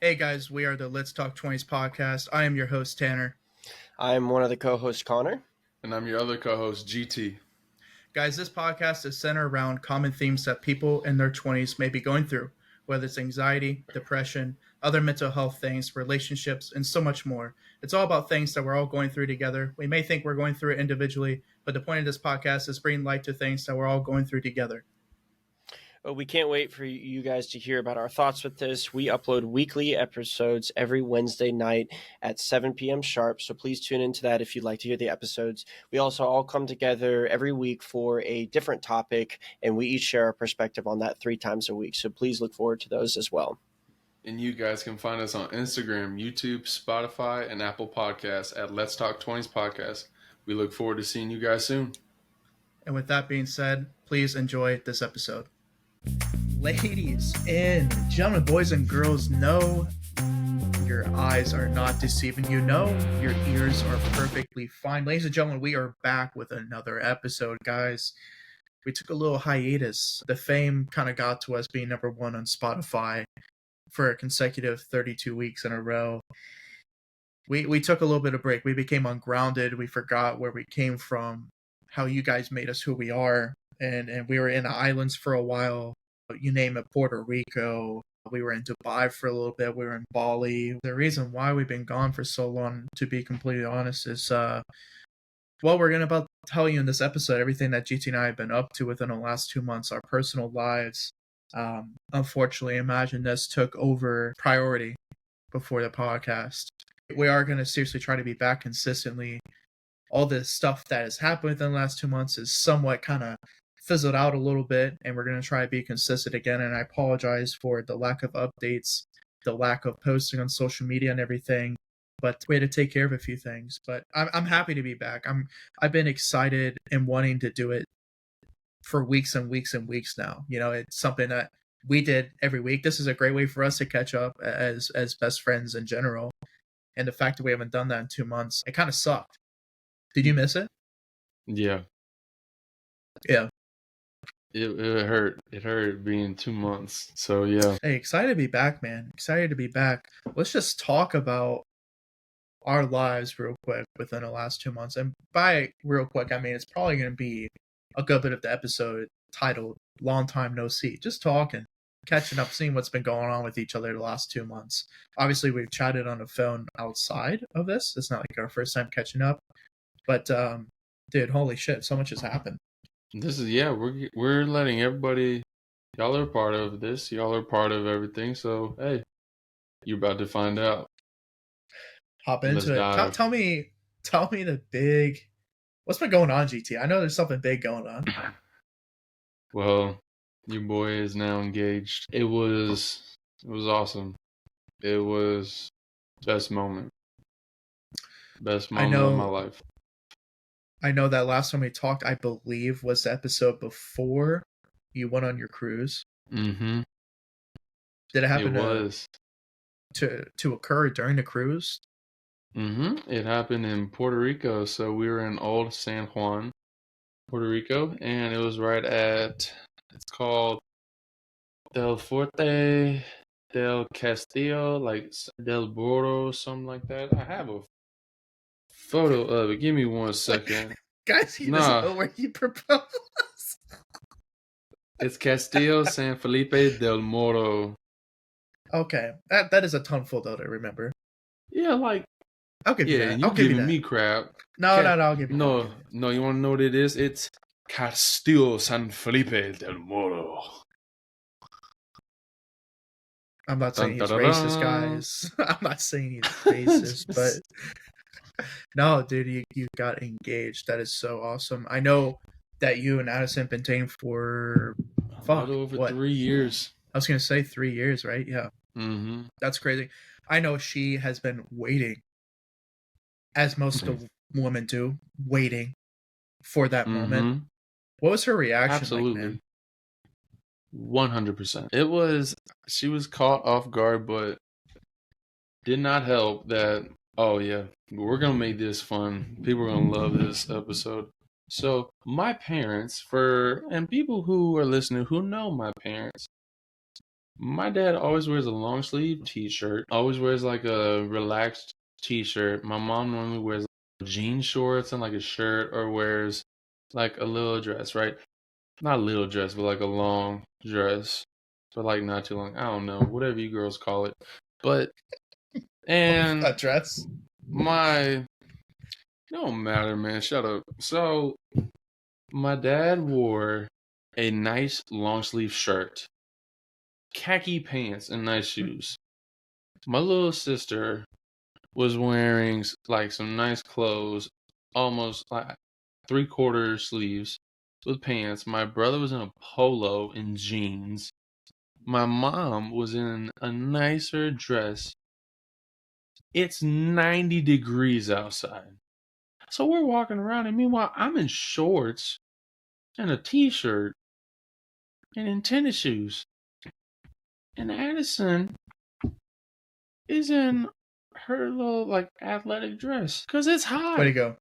Hey guys, we are the Let's Talk 20s podcast. I am your host, Tanner. I'm one of the co-hosts, Connor. And I'm your other co-host, GT. Guys, this podcast is centered around common themes that people in their 20s may be going through, whether it's anxiety, depression, other mental health things, relationships, and so much more. It's all about things that we're all going through together. We may think we're going through it individually, but the point of this podcast is bringing light to things that we're all going through together. We can't wait for you guys to hear about our thoughts with this. We upload weekly episodes every Wednesday night at 7 p.m. sharp, so please tune into that if you'd like to hear the episodes. We also all come together every week for a different topic, and we each share our perspective on that 3 times a week, so please look forward to those as well. And you guys can find us on Instagram, YouTube, Spotify, and Apple Podcasts at Let's Talk 20s Podcast. We look forward to seeing you guys soon. And with that being said, please enjoy this episode. Ladies and gentlemen, boys and girls, no, your eyes are not deceiving you. No, your ears are perfectly fine. Ladies and gentlemen, we are back with another episode, guys. We took a little hiatus. The fame kind of got to us being number one on Spotify for a consecutive 32 weeks in a row. We took a little bit of break. We became ungrounded. We forgot where we came from, how you guys made us who we are. And we were in the islands for a while. You name it, Puerto Rico. We were in Dubai for a little bit. We were in Bali. The reason why we've been gone for so long, to be completely honest, is we're going to about tell you in this episode everything that GT and I have been up to within the last 2 months, our personal lives. Unfortunately, Imagine This took over priority before the podcast. We are going to seriously try to be back consistently. All the stuff that has happened within the last 2 months is somewhat kind of fizzled out a little bit, and we're going to try to be consistent again. And I apologize for the lack of updates, the lack of posting on social media and everything, but we had to take care of a few things. But I'm happy to be back. I've been excited and wanting to do it for weeks and weeks and weeks now. You know, it's something that we did every week. This is a great way for us to catch up as best friends in general. And the fact that we haven't done that in 2 months, it kind of sucked. Did you miss it? Yeah. It hurt. It hurt being 2 months. So, yeah. Hey, excited to be back, man. Excited to be back. Let's just talk about our lives real quick within the last 2 months. And by real quick, I mean, it's probably going to be a good bit of the episode titled Long Time No See. Just talking, catching up, seeing what's been going on with each other the last 2 months. Obviously, we've chatted on the phone outside of this. It's not like our first time catching up. But, dude, holy shit, so much has happened. This is, we're letting everybody, y'all are part of this. Y'all are part of everything. So, hey, you're about to find out. Hop into it. Tell me the big, what's been going on, GT? I know there's something big going on. Well, your boy is now engaged. It was awesome. It was best moment of my life. I know that last time we talked, I believe, was the episode before you went on your cruise. Mm-hmm. Did it happen? It was to occur during the cruise? Mm-hmm. It happened in Puerto Rico. So we were in Old San Juan, Puerto Rico, and it was right at, it's called Del Fuerte del Castillo, like Del Boro, something like that. I have a photo of it. Give me 1 second. Guys, he doesn't know where he proposed. It's Castillo San Felipe del Moro. Okay. That is a tonful, though, to remember. Yeah, like, I'll give you that. You're giving me crap. No, I'll give you that. No, you want to know what it is? It's Castillo San Felipe del Moro. I'm not saying he's racist, guys. I'm not saying he's racist, but no, dude, you got engaged. That is so awesome. I know that you and Addison have been dating for over 3 years. I was gonna say 3 years, right? Yeah. Mm-hmm. That's crazy. I know she has been waiting, as most of women do, waiting for that moment. What was her reaction? Absolutely. Like, man? 100%. She was caught off guard, but did not help that, oh yeah, we're going to make this fun. People are going to love this episode. So my parents, and people who are listening who know my parents, My dad always wears a long sleeve t-shirt. Always wears like a relaxed t-shirt. My mom normally wears like jean shorts and like a shirt, or wears like a little dress, right? Not a little dress, but like a long dress, but like not too long. I don't know, whatever you girls call it. But and A dress. my don't matter, man. Shut up. So my dad wore a nice long sleeve shirt, khaki pants, and nice shoes. My little sister was wearing like some nice clothes, almost like 3/4 sleeves with pants. My brother was in a polo and jeans. My mom was in a nicer dress. It's 90 degrees outside. So we're walking around, and meanwhile, I'm in shorts and a t-shirt and in tennis shoes. And Addison is in her little like athletic dress because it's hot. Way to go.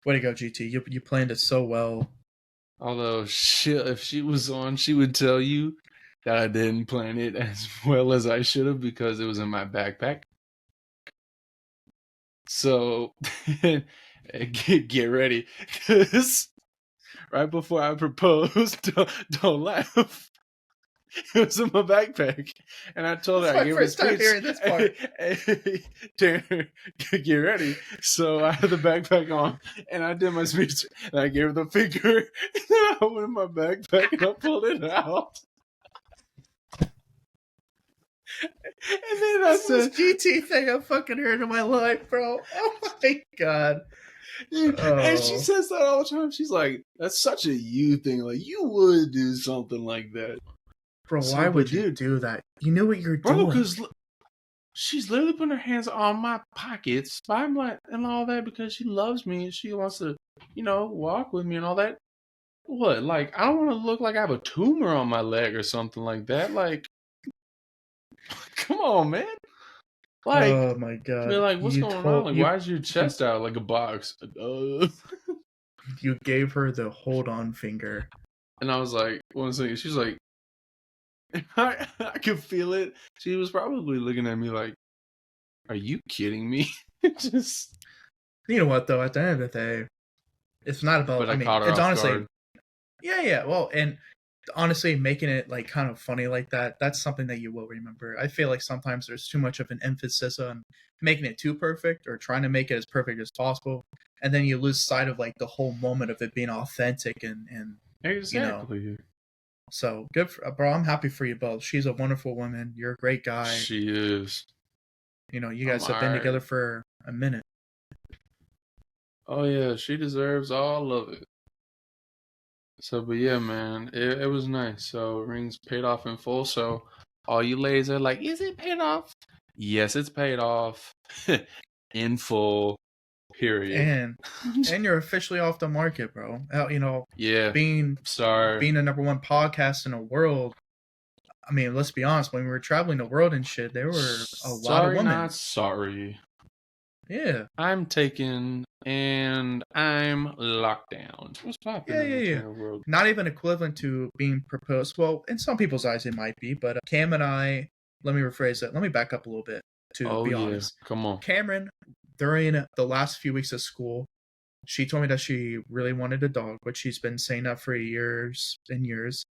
Way to go, GT. You planned it so well. Although if she was on, she would tell you that I didn't plan it as well as I should have because it was in my backpack. So get ready, because right before I proposed, don't laugh. It was in my backpack, and I told her, That's I my gave her the first time speech. hearing this part. Hey, Tanner, get ready. So I had the backpack on, and I did my speech, and I gave her the finger, and then I opened my backpack and I pulled it out. And then I That's the said, GT thing I've fucking heard in my life, bro. Oh my god. and she Oh. says that all the time. She's like, that's such a you thing. Like, you would do something like that. Bro, So, why but would you dude- do that? You knew what you were Bro, doing. because she's literally putting her hands on my pockets, I'm like, and all that because she loves me and she wants to, walk with me and all that. What? Like, I don't want to look like I have a tumor on my leg or something like that. Like, come on, man. Like, oh my god. they're like, what's You going on? told- Like, you- why is your chest out like a box? You gave her the hold on finger. And I was like, one second. She's like, I could feel it. She was probably looking at me like, are you kidding me? Just. You know what though? At the end of the day, it's not about. But I I mean, caught her it's off honestly. guard. Yeah. Well, and honestly, making it like kind of funny like that—that's something that you will remember. I feel like sometimes there's too much of an emphasis on making it too perfect or trying to make it as perfect as possible, and then you lose sight of like the whole moment of it being authentic and. Exactly. So good, bro. I'm happy for you both. She's a wonderful woman. You're a great guy. She is. You guys have been together for a minute. Oh yeah, she deserves all of it. So, but yeah, man, it was nice. So rings paid off in full. So all you ladies are like, is it paid off? Yes, it's paid off in full. Period. And you're officially off the market, bro. Yeah. Being Sorry. the number one podcast in the world. I mean, let's be honest. When we were traveling the world and shit, there were a lot of women. Not sorry. Yeah. I'm taken and I'm locked down. What's popping in the world? Not even equivalent to being proposed. Well, in some people's eyes, it might be. But Cam and I, let me rephrase that. Let me back up a little bit to be honest. Come on. Cameron, during the last few weeks of school, she told me that she really wanted a dog, but she's been saying that for years and years.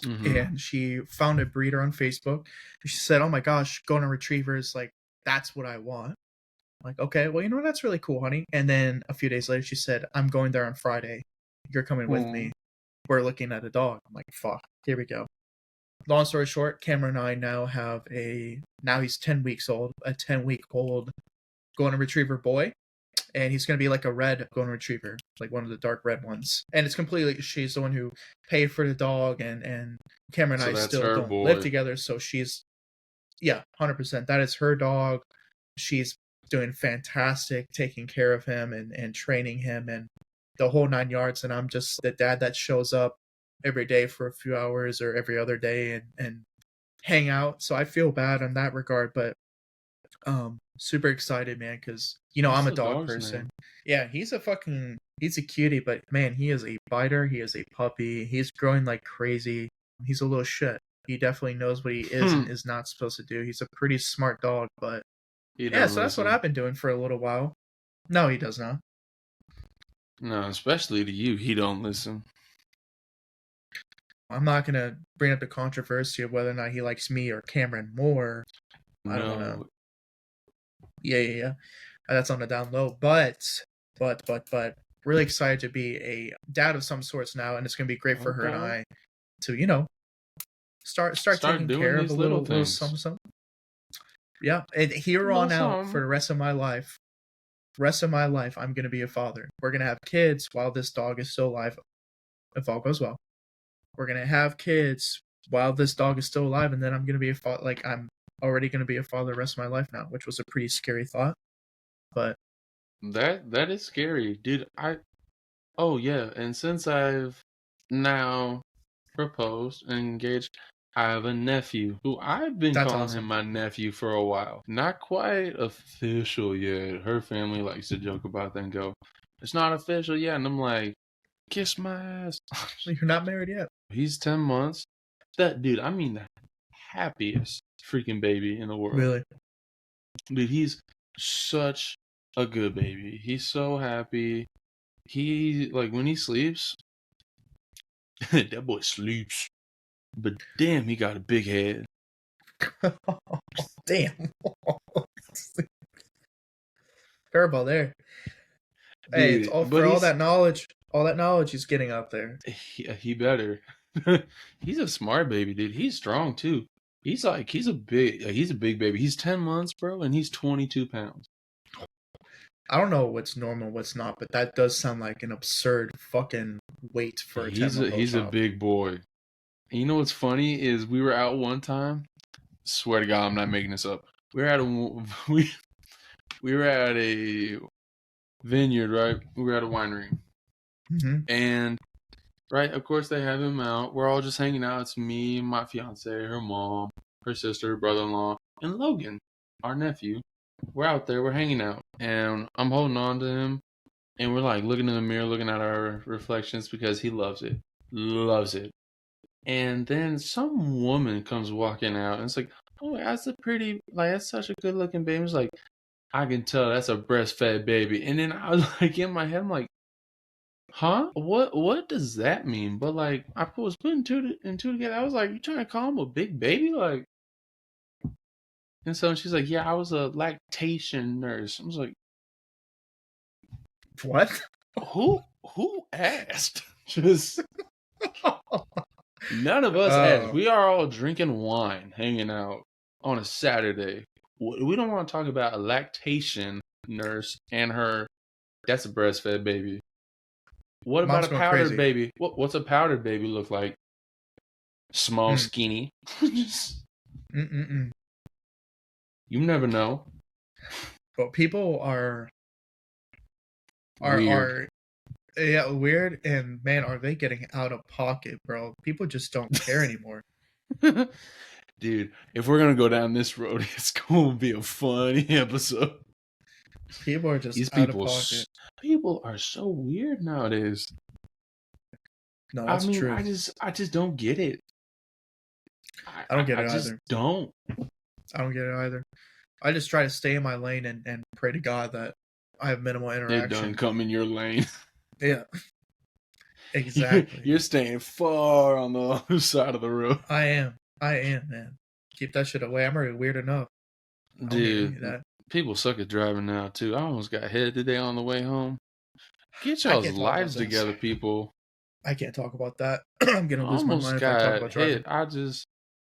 Mm-hmm. And she found a breeder on Facebook. She said, oh my gosh, golden retrievers, like, that's what I want. I'm like, okay, well, that's really cool, honey. And then a few days later, she said, I'm going there on Friday. You're coming with me. We're looking at a dog. I'm like, fuck, here we go. Long story short, Cameron and I now have now he's 10 weeks old, a 10-week-old golden retriever boy. And he's going to be like a red golden retriever, like one of the dark red ones. And it's completely, she's the one who paid for the dog, and Cameron and I still don't live together. So she's, 100%. That is her dog. She's doing fantastic, taking care of him and training him and the whole 9 yards. And I'm just the dad that shows up every day for a few hours or every other day and hang out. So I feel bad in that regard, but super excited, man, because I'm a dog person. Name? Yeah, he's a cutie, but man, he is a biter. He is a puppy. He's growing like crazy. He's a little shit. He definitely knows what he is and is not supposed to do. He's a pretty smart dog, but He yeah, doesn't so that's what listen. I've been doing for a little while. No, he does not. No, especially to you, he don't listen. I'm not gonna bring up the controversy of whether or not he likes me or Cameron more. I don't know. No, Yeah. That's on the down low. But really excited to be a dad of some sorts now, and it's gonna be great for her and Okay. I to, start taking doing care of these a little little things. something. Yeah. And here Little on out for something. the rest of my life, I'm gonna be a father. We're gonna have kids while this dog is still alive, if all goes well. We're gonna have kids while this dog is still alive, and then I'm gonna be a father. Like, I'm already gonna be a father the rest of my life now, which was a pretty scary thought. But That is scary, dude. Oh yeah, and since I've now proposed and engaged, I have a nephew who I've been that's calling him awesome. my nephew for a while. Not quite official yet. Her family likes to joke about that and go, "It's not official yet," and I'm like, "Kiss my ass." You're not married yet. He's 10 months. That dude, I mean the happiest freaking baby in the world. Really? Dude, he's such a good baby. He's so happy. He, like, when he sleeps, that boy sleeps. But damn, he got a big head. Damn. Terrible there. Hey, it's Dude, all but for all that knowledge. All that knowledge he's getting up there. he better. He's a smart baby, dude. He's strong too. He's a big baby. He's 10 months, bro, and he's 22 pounds. I don't know what's normal, what's not, but that does sound like an absurd fucking weight for a 10-month-old He's a child. big boy. And you know what's funny is we were out one time. Swear to God, I'm not making this up. We were at a vineyard, right? We were at a winery, and right, of course they have him out. We're all just hanging out. It's me, my fiance, her mom, her sister, her brother-in-law, and Logan, our nephew. We're out there. We're hanging out, and I'm holding on to him, and we're like looking in the mirror, looking at our reflections because he loves it. And then some woman comes walking out, and it's like, "Oh, that's that's such a good looking baby." It's like, I can tell that's a breastfed baby. And then I was like, in my head, I'm like, huh? What does that mean? But like, I was putting two and two together. I was like, you trying to call him a big baby? Like, and so she's like, yeah, I was a lactation nurse. I was like, what? Who asked? Just none of us asked. We are all drinking wine, hanging out on a Saturday. We don't want to talk about a lactation nurse and her. That's a breastfed baby. What Mom's about a going powdered crazy. baby? What's a powdered baby look like? Small, skinny. You never know. But people are Weird. yeah, weird, and man, are they getting out of pocket, bro? People just don't care anymore. Dude, if we're gonna go down this road, it's gonna be a funny episode. People are just These out of pocket. People are so weird nowadays. No, that's true. I just don't get it. I don't get it I just either. don't. I don't get it either. I just try to stay in my lane and pray to God that I have minimal interaction. It don't come in your lane. Yeah. Exactly. You're staying far on the other side of the road. I am, man. Keep that shit away. I'm already weird enough. Dude, people suck at driving now too. I almost got hit today on the way home. Get y'all's lives together, people. I can't talk about that. I'm gonna lose my mind if I talk about driving. I just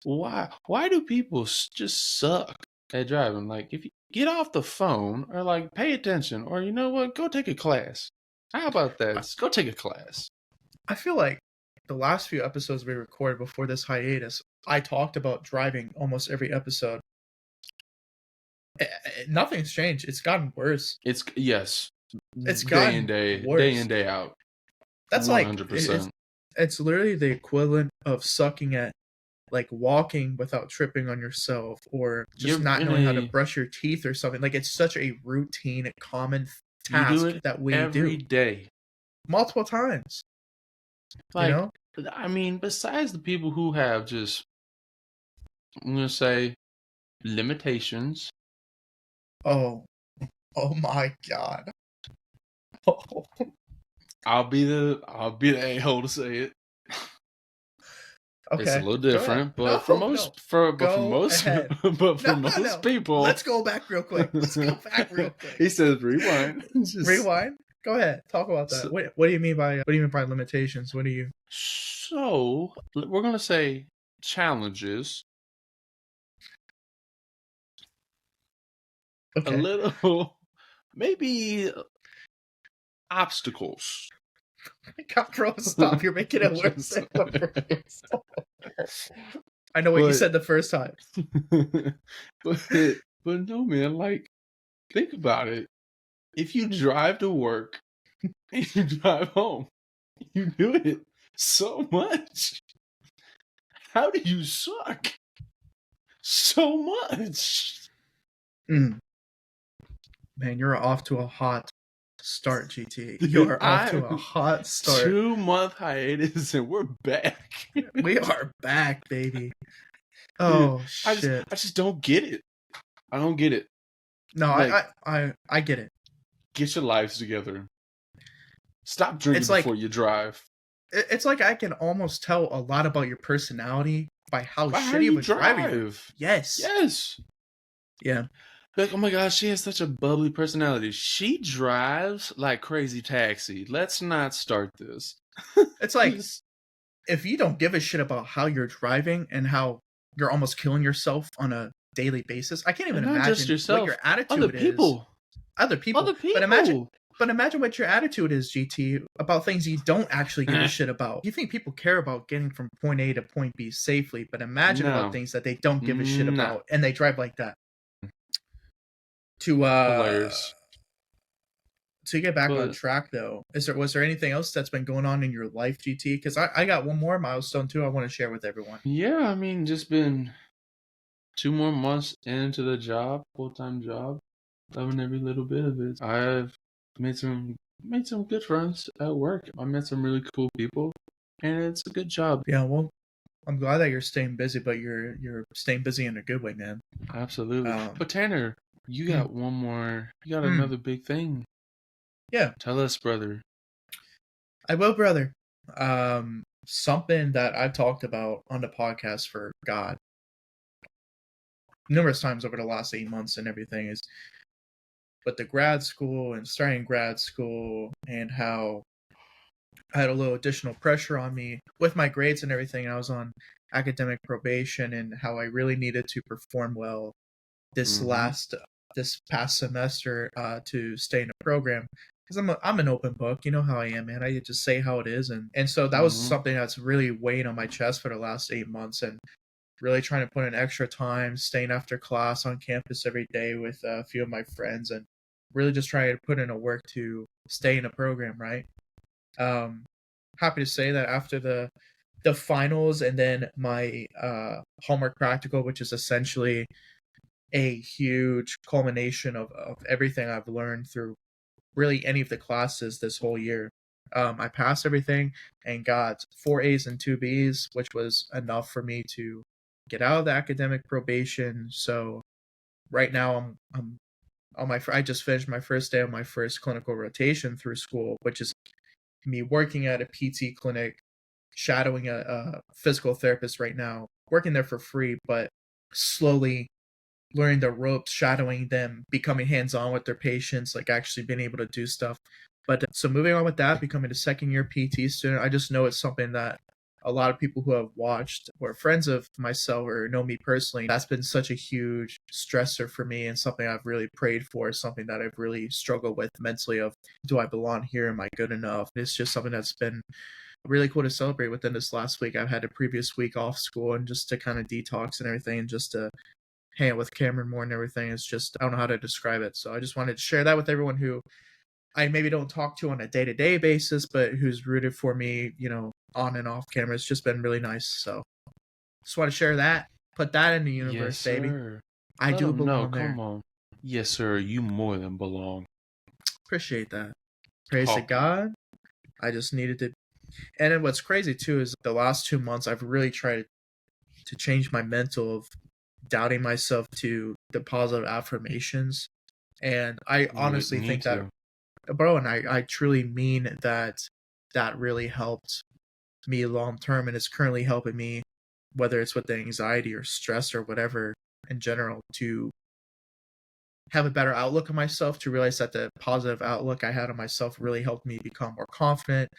why do people just suck at driving? Like, if you get off the phone or like pay attention, or you know what, go take a class. How about that? Just go take a class. I feel like the last few episodes we recorded before this hiatus, I talked about driving almost every episode. Nothing's changed. It's gotten worse. It's gotten day in, day out. That's 100%. Like it's literally the equivalent of sucking at like walking without tripping on yourself, or just not knowing how to brush your teeth or something. Like, it's such a routine, common task that we do every day, multiple times. Like, I mean, besides the people who have just I'm gonna say limitations. Oh, oh my God. Oh, I'll be the a-hole to say it. It's a okay, little go ahead. different, but No, for go most ahead. but for No. most people, Let's go back real quick. he says rewind. Rewind. Go ahead. Talk about that. So, What do you mean by limitations? What do you? so we're gonna say challenges. A Okay. little, maybe obstacles. God, bro, stop! You're making it worse. I know what you said the first time. but no, man. Like, think about it. If you drive to work and you drive home, you do it so much. How do you suck so much? Man, you're off to a hot start, GT. You are off to a hot start. 2-month hiatus and we're back. We are back, baby. Oh, shit. I just don't get it. I don't get it. No, Like, I get it. Get your lives together. Stop drinking before you drive. It's like I can almost tell a lot about your personality by how By shitty how you of a driver you are. drive. Yes. Yes. Yeah. Like, oh my gosh, she has such a bubbly personality. She drives like Crazy Taxi. Let's not start this. It's like, if you don't give a shit about how you're driving and how you're almost killing yourself on a daily basis, I can't even not imagine just yourself, what your attitude other people. is. Other people. But imagine what your attitude is, GT, about things you don't actually give a shit about. You think people care about getting from point A to point B safely, but imagine about things that they don't give a shit about, and they drive like that. Hilarious. To get back on track, though, was there anything else that's been going on in your life, GT? Because I got one more milestone too I want to share with everyone. Yeah, I mean, just been 2 more months into the job, full-time job, loving every little bit of it. I've made some good friends at work. I met some really cool people, and it's a good job. Yeah, well, I'm glad that you're staying busy, but you're staying busy in a good way, man. Absolutely. But Tanner, you got one more. You got another big thing. Yeah. Tell us, brother. I will, brother. Something that I've talked about on the podcast for numerous times over the last 8 months and everything is, but the grad school and starting grad school and how I had a little additional pressure on me with my grades and everything. I was on academic probation and how I really needed to perform well this past semester to stay in a program. Because I'm an open book, you know how I am, man. I just say how it is, and so that was something that's really weighing on my chest for the last 8 months, and really trying to put in extra time, staying after class on campus every day with a few of my friends, and really just trying to put in a work to stay in a program, right? Happy to say that after the finals and then my homework practical, which is essentially a huge culmination of everything I've learned through really any of the classes this whole year. I passed everything and got 4 A's and 2 B's, which was enough for me to get out of the academic probation. So right now I'm on I just finished my first day of my first clinical rotation through school, which is me working at a PT clinic, shadowing a physical therapist right now, working there for free, but slowly learning the ropes, shadowing them, becoming hands-on with their patients, like actually being able to do stuff. But so moving on with that, becoming a second-year PT student, I just know it's something that a lot of people who have watched or friends of myself or know me personally, that's been such a huge stressor for me and something I've really prayed for, something that I've really struggled with mentally of, do I belong here? Am I good enough? It's just something that's been really cool to celebrate within this last week. I've had a previous week off school and just to kind of detox and everything and just to hang out with Cameron more and everything. It's just, I don't know how to describe it. So I just wanted to share that with everyone who I maybe don't talk to on a day-to-day basis, but who's rooted for me, you know, on and off camera. It's just been really nice. So just want to share that, put that in the universe, yes, baby. Sir. I do belong there. Come on. Yes, sir. You more than belong. Appreciate that. Praise to God. I just needed to. And then what's crazy too is the last 2 months I've really tried to change my mental of doubting myself to the positive affirmations. And I honestly Me think that, too. bro, and I truly mean that that really helped me long term, and it's currently helping me, whether it's with the anxiety or stress or whatever in general, to have a better outlook on myself, to realize that the positive outlook I had on myself really helped me become more confident.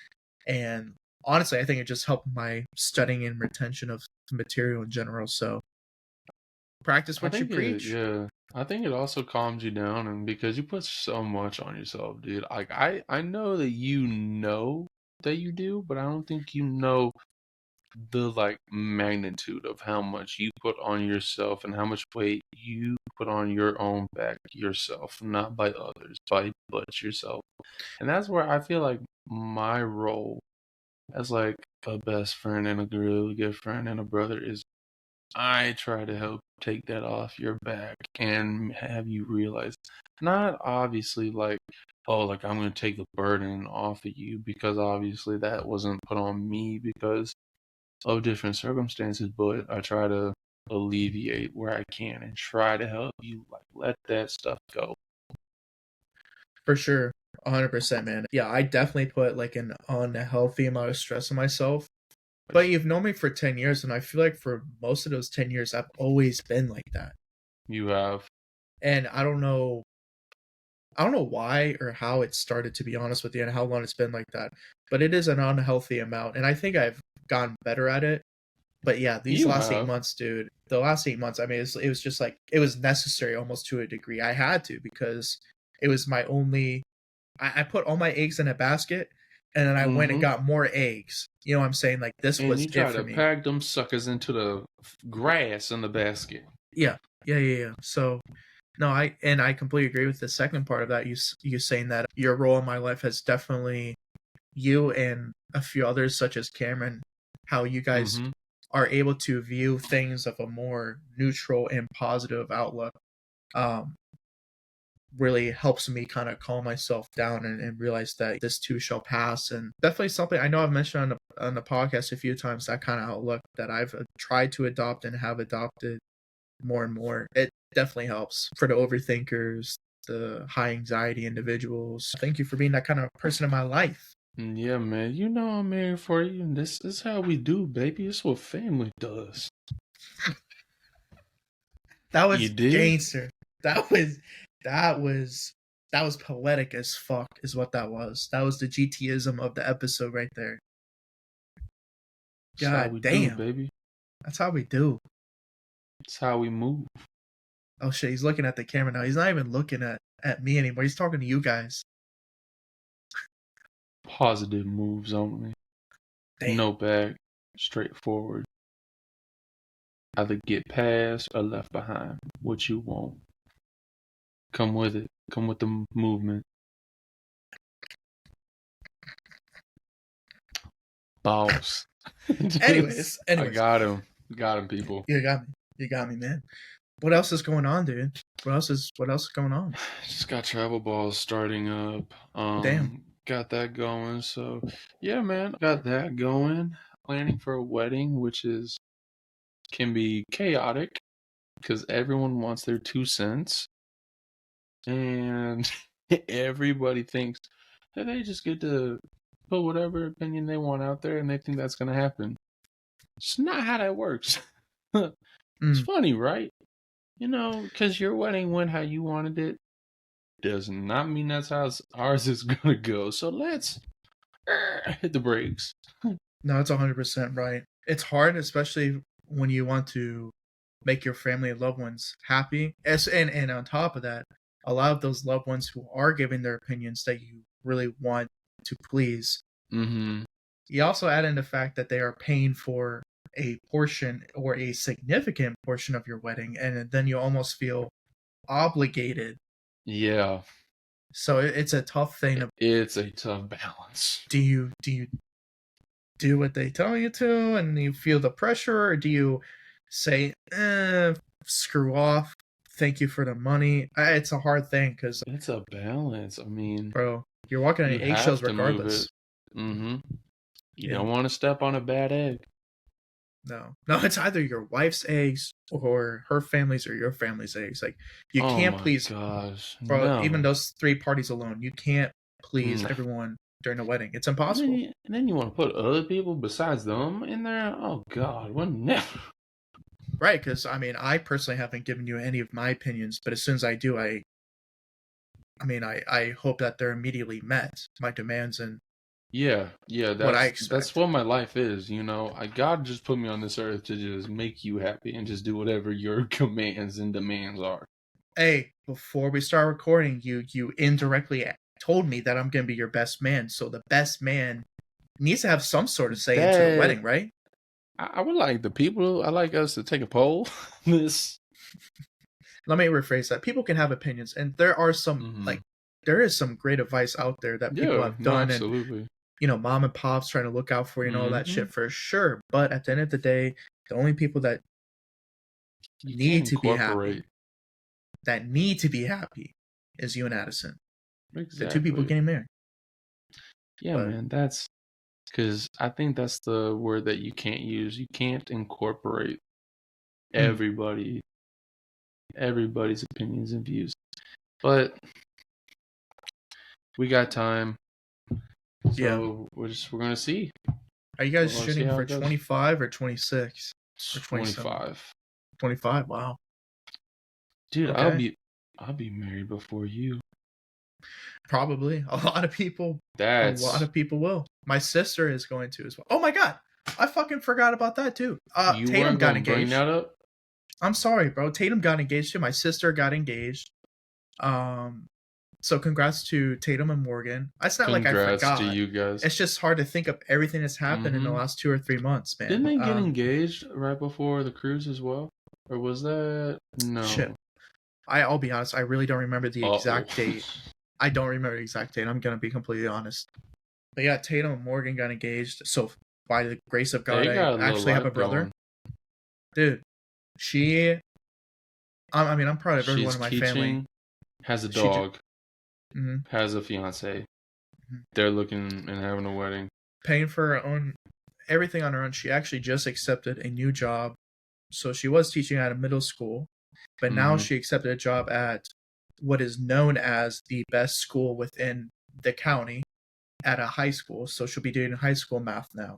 And honestly, I think it just helped my studying and retention of material in general. So practice I what you think it, preach. yeah. I think it also calms you down, and because you put so much on yourself, dude. Like I know that you do, but I don't think you know the like magnitude of how much you put on yourself and how much weight you put on your own back yourself, not by others, but yourself. And that's where I feel like my role as like a best friend and a really good friend and a brother is I try to help take that off your back and have you realize, not obviously like, oh, like I'm going to take the burden off of you because obviously that wasn't put on me because of different circumstances, but I try to alleviate where I can and try to help you like let that stuff go. For sure. 100%, man. Yeah, I definitely put like an unhealthy amount of stress on myself. But you've known me for 10 years, and I feel like for most of those 10 years, I've always been like that. You have. And I don't know why or how it started, to be honest with you, and how long it's been like that. But it is an unhealthy amount, and I think I've gotten better at it. But yeah, these You last eight have. months, dude, the last 8 months, I mean, it was just like, it was necessary almost to a degree. I had to, because it was my only, I put all my eggs in a basket, and then I went and Mm-hmm. got more eggs. You know what I'm saying? Like, this And was you it try for to me. pack them suckers into the grass in the basket. Yeah. Yeah. So, no, I completely agree with the second part of that. You saying that your role in my life has definitely, you and a few others such as Cameron, how you guys Mm-hmm. are able to view things of a more neutral and positive outlook, um, really helps me kind of calm myself down, and realize that this too shall pass. And definitely something I know I've mentioned on the podcast a few times, that kind of outlook that I've tried to adopt and have adopted more and more. It definitely helps for the overthinkers, the high anxiety individuals. Thank you for being that kind of person in my life. Yeah, man. You know I'm here for you, and this is how we do, baby. It's what family does. That You was dig? gangster. That was poetic as fuck, is what that was. That was the GTism of the episode right there. It's how God we do, damn. baby. That's how we do. It's how we move. Oh shit, he's looking at the camera now. He's not even looking at me anymore. He's talking to you guys. Positive moves only. Damn. No back. Straightforward. Either get past or left behind. What you want. Come with it. Come with the movement. Boss. Anyways, I anyways. got him. Got him, people. You got me. You got me, man. What else is going on, dude? What else is going on? Just got travel balls starting up. Damn. Got that going. So yeah, man, got that going. Planning for a wedding, which can be chaotic because everyone wants their 2 cents, and everybody thinks that they just get to put whatever opinion they want out there, and they think that's gonna happen. It's not how that works. It's funny, right? You know, because your wedding went how you wanted it does not mean that's how ours is gonna go. So let's hit the brakes. No, it's 100% right. It's hard, especially when you want to make your family and loved ones happy. And on top of that, a lot of those loved ones who are giving their opinions that you really want to please, Mm-hmm. you also add in the fact that they are paying for a portion or a significant portion of your wedding, and then you almost feel obligated. Yeah, So it's a tough thing. it's a tough balance. Do you do what they tell you to, and you feel the pressure, or do you say, screw off, thank you for the money? It's a hard thing, because, It's a balance. I mean, bro, you're walking on you eggshells have to move regardless. it. Mm-hmm. You Yeah. don't want to step on a bad egg. No, it's either your wife's eggs or her family's or your family's eggs. Like, you Oh can't my please, gosh, bro. Even no. those three parties alone, you can't please No. everyone during the wedding. It's And then impossible. you want to put other people besides them in there? Oh God, what never? Right, because I mean, I personally haven't given you any of my opinions, but as soon as I do, I hope that they're immediately met, my demands and Yeah, what I that's expect. what my life is. God just put me on this earth to just make you happy and just do whatever your commands and demands are. Hey, before we start recording, you indirectly told me that I'm gonna be your best man, so the best man needs to have some sort of say into the That wedding, right? I would like the people. I like us to take a poll. This. Let me rephrase that. People can have opinions, and there are some Hmm. there is some great advice out there that people Yeah, have no, done, and absolutely. mom and pops trying to look out for you and all that Hmm. shit for sure. But at the end of the day, the only people that You can't need to be happy, incorporate is you and Addison, the two people exactly. getting married. Yeah, But man, that's because I think that's the word that you can't use. You can't incorporate mm, everybody, everybody's opinions and views. But we got time, yeah, so we're gonna see. are you We're guys gonna see shooting how for it goes. 25 or 26 or 27? 25, 25. Wow. dude. Okay. I'll be married before you. Probably a lot of people. A lot That's of people will. My sister is going to as well. Oh my god, I fucking forgot about that too. you Tatum weren't got gonna bring engaged. that up. I'm sorry, bro. Tatum got engaged too. My sister got engaged. Um, so congrats to Tatum and Morgan. It's not like I Congrats to forgot. you guys. It's just hard to think of everything that's happened in the Hmm. last 2 or 3 months, Didn't man. they get engaged right before the cruise as well, or was that Shit. no? I'll be honest. I really don't remember the Uh-oh. exact date. I don't remember the exact date. I'm gonna be completely honest. But yeah, Tatum and Morgan got engaged. So by the grace of God, They I got a little actually have a life brother. going. Dude, she. I mean, I'm proud of everyone She's in my family. teaching, has a She just. dog, Mm-hmm, has a fiance. mm-hmm. They're looking and having a wedding. Paying for her own everything on her own. She actually just accepted a new job. So she was teaching at a middle school, but now Hmm. she accepted a job at what is known as the best school within the county at a high school. So she'll be doing high school math now.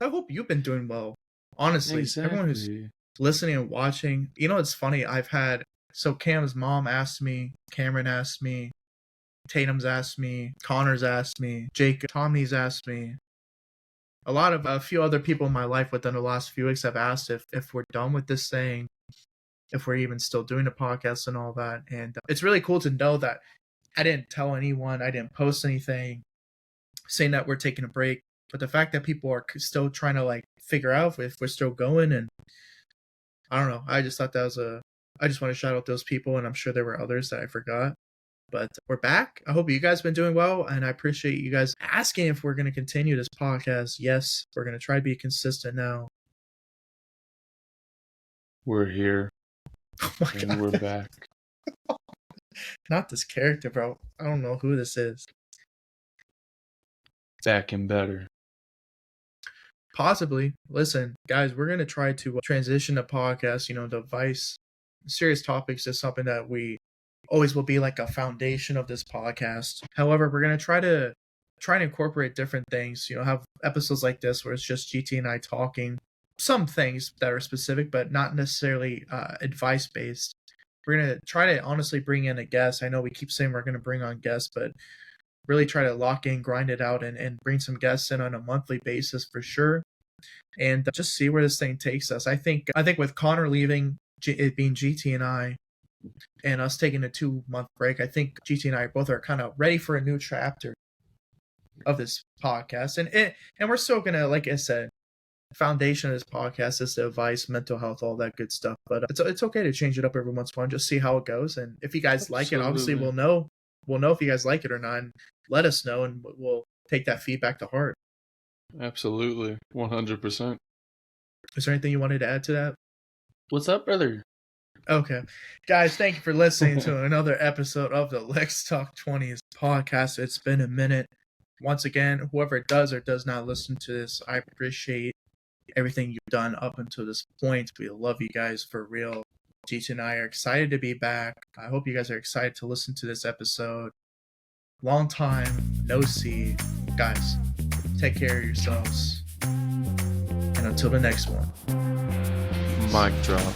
I hope you've been doing well. Honestly, everyone who's Exactly. listening and watching, it's funny. So Cam's mom asked me, Cameron asked me, Tatum's asked me, Connor's asked me, Jake, Tomney's asked me. A few other people in my life within the last few weeks have asked if we're done with this thing, if we're even still doing the podcast and all that. And it's really cool to know that I didn't tell anyone, I didn't post anything saying that we're taking a break. But the fact that people are still trying to figure out if we're still going, and I don't know, I just thought I just want to shout out those people, and I'm sure there were others that I forgot. But we're back. I hope you guys been doing well, and I appreciate you guys asking if we're going to continue this podcast. Yes, we're going to try to be consistent now. We're here Oh my and god, we're back. not this character, bro. I don't know who this is. Back and better. Possibly. Listen, guys, we're going to try to transition the podcast, the Vice serious topics is something that we always will be like a foundation of this podcast. However, we're going to try and incorporate different things, have episodes like this where it's just GT and I talking some things that are specific, but not necessarily advice based. We're going to try to honestly bring in a guest. I know we keep saying we're going to bring on guests, but really try to lock in, grind it out, and bring some guests in on a monthly basis for sure. And just see where this thing takes us. I think with Connor leaving, it being GT and I, and us taking a 2-month break, I think GT and I both are kind of ready for a new chapter of this podcast. And we're still gonna, like I said, foundation of this podcast is the advice, mental health, all that good stuff. But it's okay to change it up every once in a while, just see how it goes. And if you guys like it, obviously Absolutely. we'll know if you guys like it or not. And let us know, and we'll take that feedback to heart. Absolutely. 100%. Is there anything you wanted to add to that? What's up, brother? Okay. Guys, thank you for listening to another episode of the Let's Talk 20s podcast. It's been a minute. Once again, whoever does or does not listen to this, I appreciate everything you've done up until this point. We love you guys for real. G2 and I are excited to be back. I hope you guys are excited to listen to this episode. Long time no see. Guys, take care of yourselves. And until the next one. Mic drop.